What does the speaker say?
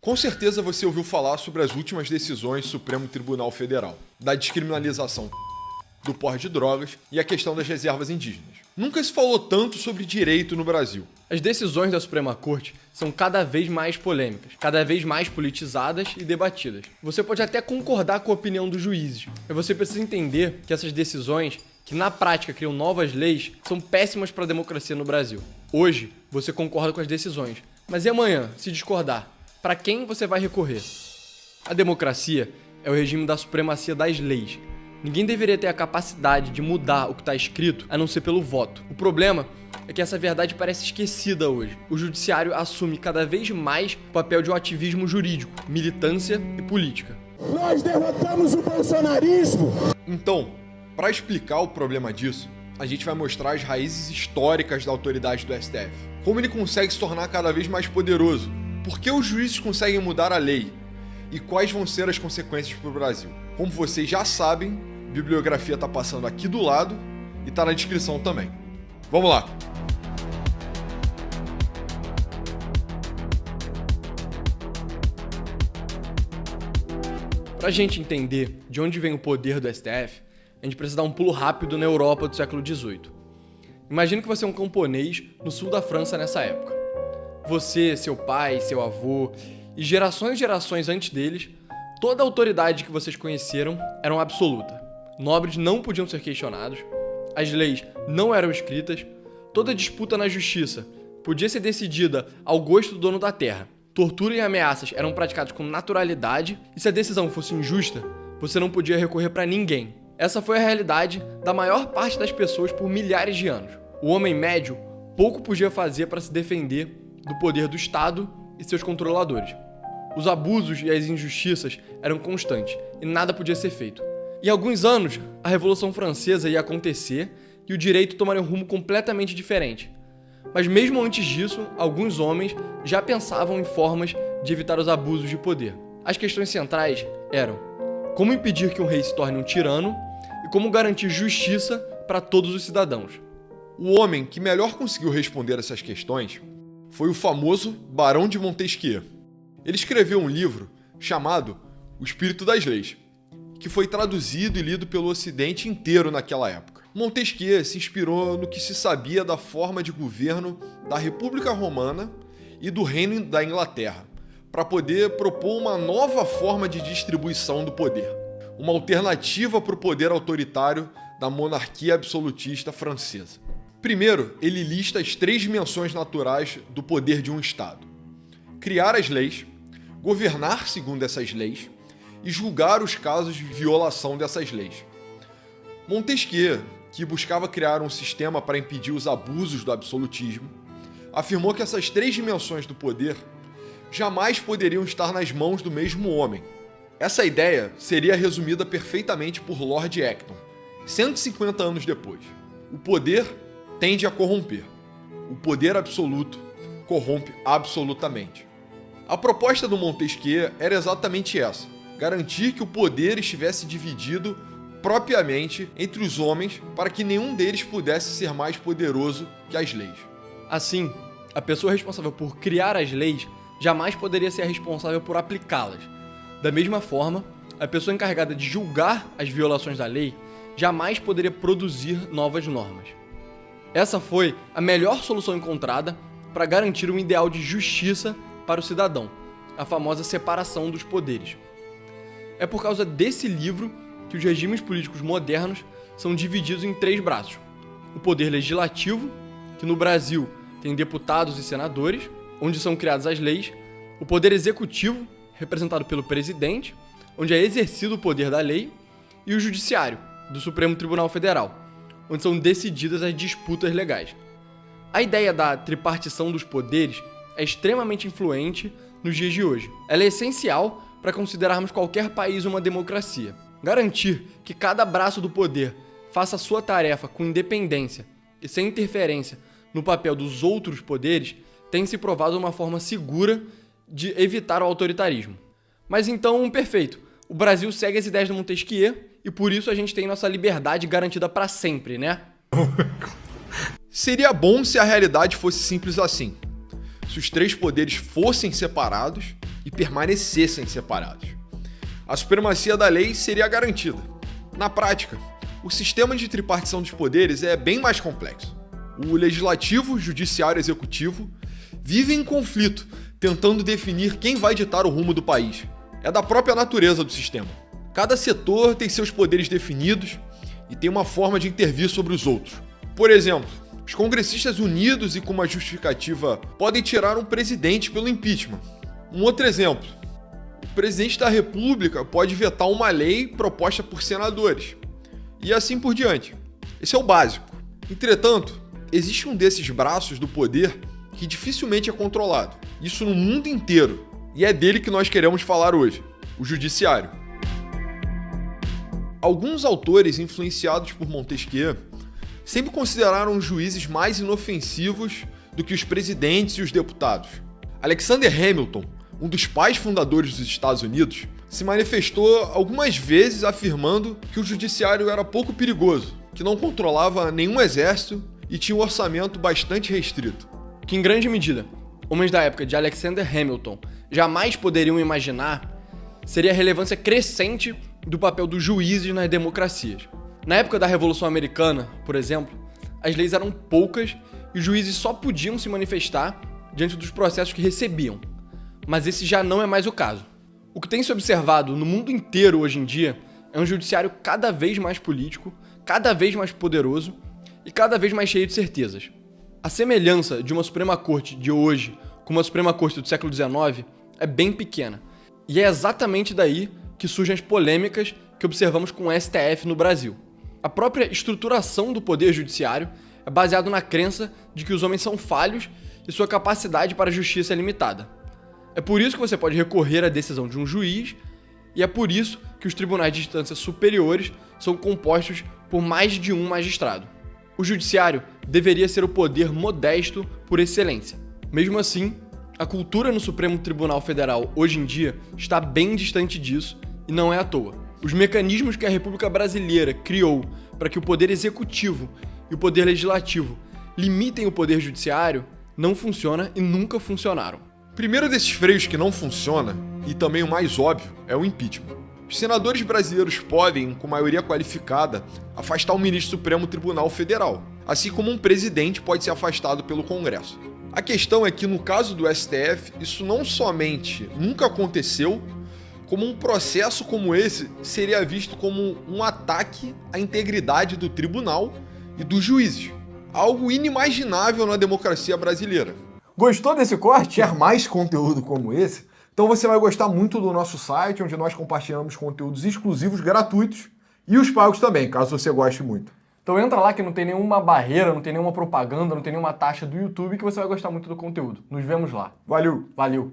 Com certeza você ouviu falar sobre as últimas decisões do Supremo Tribunal Federal, da descriminalização do porte de drogas e a questão das reservas indígenas. Nunca se falou tanto sobre direito no Brasil. As decisões da Suprema Corte são cada vez mais polêmicas, cada vez mais politizadas e debatidas. Você pode até concordar com a opinião dos juízes, mas você precisa entender que essas decisões, que na prática criam novas leis, são péssimas para a democracia no Brasil. Hoje, você concorda com as decisões, mas e amanhã, se discordar? Para quem você vai recorrer? A democracia é o regime da supremacia das leis. Ninguém deveria ter a capacidade de mudar o que está escrito, a não ser pelo voto. O problema é que essa verdade parece esquecida hoje. O judiciário assume cada vez mais o papel de um ativismo jurídico, militância e política. Nós derrotamos o bolsonarismo! Então, para explicar o problema disso, a gente vai mostrar as raízes históricas da autoridade do STF. Como ele consegue se tornar cada vez mais poderoso. Por que os juízes conseguem mudar a lei? E quais vão ser as consequências para o Brasil? Como vocês já sabem, a bibliografia está passando aqui do lado e está na descrição também. Vamos lá! Para a gente entender de onde vem o poder do STF, a gente precisa dar um pulo rápido na Europa do século XVIII. Imagina que você é um camponês no sul da França nessa época. Você, seu pai, seu avô e gerações e gerações antes deles, toda a autoridade que vocês conheceram era absoluta. Nobres não podiam ser questionados, as leis não eram escritas, toda disputa na justiça podia ser decidida ao gosto do dono da terra. Tortura e ameaças eram praticados com naturalidade e se a decisão fosse injusta, você não podia recorrer para ninguém. Essa foi a realidade da maior parte das pessoas por milhares de anos. O homem médio pouco podia fazer para se defender do poder do Estado e seus controladores. Os abusos e as injustiças eram constantes e nada podia ser feito. Em alguns anos, a Revolução Francesa ia acontecer e o direito tomaria um rumo completamente diferente. Mas mesmo antes disso, alguns homens já pensavam em formas de evitar os abusos de poder. As questões centrais eram como impedir que um rei se torne um tirano e como garantir justiça para todos os cidadãos. O homem que melhor conseguiu responder essas questões foi o famoso Barão de Montesquieu. Ele escreveu um livro chamado O Espírito das Leis, que foi traduzido e lido pelo Ocidente inteiro naquela época. Montesquieu se inspirou no que se sabia da forma de governo da República Romana e do Reino da Inglaterra, para poder propor uma nova forma de distribuição do poder, uma alternativa para o poder autoritário da monarquia absolutista francesa. Primeiro, ele lista as 3 dimensões naturais do poder de um Estado: criar as leis, governar segundo essas leis e julgar os casos de violação dessas leis. Montesquieu, que buscava criar um sistema para impedir os abusos do absolutismo, afirmou que essas 3 dimensões do poder jamais poderiam estar nas mãos do mesmo homem. Essa ideia seria resumida perfeitamente por Lord Acton, 150 anos depois. O poder tende a corromper. O poder absoluto corrompe absolutamente. A proposta do Montesquieu era exatamente essa: garantir que o poder estivesse dividido propriamente entre os homens para que nenhum deles pudesse ser mais poderoso que as leis. Assim, a pessoa responsável por criar as leis jamais poderia ser a responsável por aplicá-las. Da mesma forma, a pessoa encarregada de julgar as violações da lei jamais poderia produzir novas normas. Essa foi a melhor solução encontrada para garantir um ideal de justiça para o cidadão, a famosa separação dos poderes. É por causa desse livro que os regimes políticos modernos são divididos em 3 braços. O poder legislativo, que no Brasil tem deputados e senadores, onde são criadas as leis. O poder executivo, representado pelo presidente, onde é exercido o poder da lei. E o judiciário, do Supremo Tribunal Federal, onde são decididas as disputas legais. A ideia da tripartição dos poderes é extremamente influente nos dias de hoje. Ela é essencial para considerarmos qualquer país uma democracia. Garantir que cada braço do poder faça a sua tarefa com independência e sem interferência no papel dos outros poderes tem se provado uma forma segura de evitar o autoritarismo. Mas então, perfeito, o Brasil segue as ideias do Montesquieu e por isso a gente tem nossa liberdade garantida para sempre, né? Seria bom se a realidade fosse simples assim. Se os 3 poderes fossem separados e permanecessem separados. A supremacia da lei seria garantida. Na prática, o sistema de tripartição dos poderes é bem mais complexo. O legislativo, judiciário e executivo vivem em conflito, tentando definir quem vai ditar o rumo do país. É da própria natureza do sistema. Cada setor tem seus poderes definidos e tem uma forma de intervir sobre os outros. Por exemplo, os congressistas unidos e com uma justificativa podem tirar um presidente pelo impeachment. Um outro exemplo, o presidente da República pode vetar uma lei proposta por senadores. E assim por diante. Esse é o básico. Entretanto, existe um desses braços do poder que dificilmente é controlado. Isso no mundo inteiro. E é dele que nós queremos falar hoje, o judiciário. Alguns autores influenciados por Montesquieu sempre consideraram os juízes mais inofensivos do que os presidentes e os deputados. Alexander Hamilton, um dos pais fundadores dos Estados Unidos, se manifestou algumas vezes afirmando que o judiciário era pouco perigoso, que não controlava nenhum exército e tinha um orçamento bastante restrito. Que em grande medida, homens da época de Alexander Hamilton jamais poderiam imaginar seria a relevância crescente do papel dos juízes nas democracias. Na época da Revolução Americana, por exemplo, as leis eram poucas e os juízes só podiam se manifestar diante dos processos que recebiam. Mas esse já não é mais o caso. O que tem se observado no mundo inteiro hoje em dia é um judiciário cada vez mais político, cada vez mais poderoso e cada vez mais cheio de certezas. A semelhança de uma Suprema Corte de hoje com uma Suprema Corte do século XIX é bem pequena. E é exatamente daí que surgem as polêmicas que observamos com o STF no Brasil. A própria estruturação do poder judiciário é baseada na crença de que os homens são falhos e sua capacidade para a justiça é limitada. É por isso que você pode recorrer à decisão de um juiz e é por isso que os tribunais de instâncias superiores são compostos por mais de um magistrado. O judiciário deveria ser o poder modesto por excelência. Mesmo assim, a cultura no Supremo Tribunal Federal hoje em dia está bem distante disso e não é à toa. Os mecanismos que a República Brasileira criou para que o poder executivo e o poder legislativo limitem o poder judiciário não funcionam e nunca funcionaram. O primeiro desses freios que não funciona, e também o mais óbvio, é o impeachment. Os senadores brasileiros podem, com maioria qualificada, afastar o ministro do Supremo Tribunal Federal, assim como um presidente pode ser afastado pelo Congresso. A questão é que, no caso do STF, isso não somente nunca aconteceu, como um processo como esse seria visto como um ataque à integridade do tribunal e dos juízes. Algo inimaginável na democracia brasileira. Gostou desse corte? Quer mais conteúdo como esse? Então você vai gostar muito do nosso site, onde nós compartilhamos conteúdos exclusivos gratuitos e os pagos também, caso você goste muito. Então entra lá que não tem nenhuma barreira, não tem nenhuma propaganda, não tem nenhuma taxa do YouTube que você vai gostar muito do conteúdo. Nos vemos lá. Valeu! Valeu!